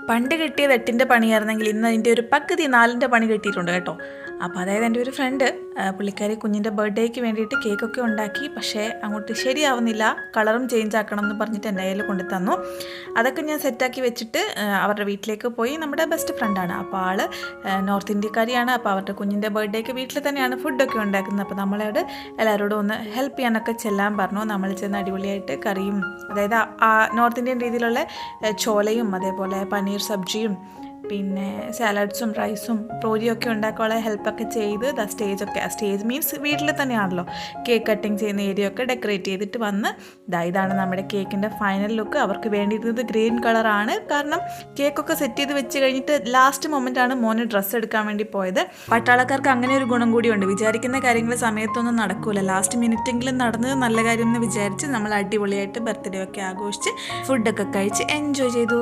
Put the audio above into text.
പണ്ട് കിട്ടിയത് 8ൻ്റെ പണിയായിരുന്നെങ്കിൽ ഇന്ന് അതിൻ്റെ ഒരു പകുതി 4ൻ്റെ പണി കിട്ടിയിട്ടുണ്ട് കേട്ടോ. അപ്പോൾ അതായത് എൻ്റെ ഒരു ഫ്രണ്ട് പുള്ളിക്കാരി കുഞ്ഞിൻ്റെ ബർത്ത്ഡേക്ക് വേണ്ടിയിട്ട് കേക്കൊക്കെ ഉണ്ടാക്കി. പക്ഷേ അങ്ങോട്ട് ശരിയാവുന്നില്ല, കളറും ചേഞ്ച് ആക്കണം എന്ന് പറഞ്ഞിട്ട് എൻ്റെ കയ്യിൽ കൊണ്ടു തന്നു. അതൊക്കെ ഞാൻ സെറ്റാക്കി വെച്ചിട്ട് അവരുടെ വീട്ടിലേക്ക് പോയി. നമ്മുടെ ബെസ്റ്റ് ഫ്രണ്ടാണ്, അപ്പോൾ ആൾ നോർത്ത് ഇന്ത്യക്കാരിയാണ്. അപ്പോൾ അവരുടെ കുഞ്ഞിൻ്റെ ബർത്ത്ഡേക്ക് വീട്ടിൽ തന്നെയാണ് ഫുഡൊക്കെ ഉണ്ടാക്കുന്നത്. അപ്പോൾ നമ്മളോട് എല്ലാവരോടും ഒന്ന് ഹെൽപ്പ് ചെയ്യാനൊക്കെ ചെല്ലാൻ പറഞ്ഞു. നമ്മൾ ചെന്ന് അടിപൊളിയായിട്ട് കറിയും, അതായത് നോർത്ത് ഇന്ത്യൻ രീതിയിലുള്ള ചോലയും അതേപോലെ പനീർ സബ്ജിയും പിന്നെ സാലഡ്സും റൈസും പ്രോരിയൊക്കെ ഉണ്ടാക്കാനുള്ള ഹെൽപ്പൊക്കെ ചെയ്ത് സ്റ്റേജ് മീൻസ് വീട്ടിൽ തന്നെയാണല്ലോ കേക്ക് കട്ടിങ് ചെയ്യുന്ന ഏരിയ ഒക്കെ ഡെക്കറേറ്റ് ചെയ്തിട്ട് വന്ന് ഇതാണ് നമ്മുടെ കേക്കിൻ്റെ ഫൈനൽ ലുക്ക്. അവർക്ക് വേണ്ടിയിരുന്നത് ഗ്രീൻ കളറാണ്. കാരണം കേക്കൊക്കെ സെറ്റ് ചെയ്ത് വെച്ച് കഴിഞ്ഞിട്ട് ലാസ്റ്റ് മൊമെൻ്റാണ് മോന് ഡ്രസ്സ് എടുക്കാൻ വേണ്ടി പോയത്. പട്ടാളക്കാർക്ക് അങ്ങനെ ഒരു ഗുണം കൂടിയുണ്ട്, വിചാരിക്കുന്ന കാര്യങ്ങൾ സമയത്തൊന്നും നടക്കൂല, ലാസ്റ്റ് മിനിറ്റെങ്കിലും നടന്നത് നല്ല കാര്യം എന്ന് വിചാരിച്ച് നമ്മൾ അടിപൊളിയായിട്ട് ബർത്ത്ഡേ ഒക്കെ ആഘോഷിച്ച് ഫുഡൊക്കെ കഴിച്ച് എൻജോയ് ചെയ്തു.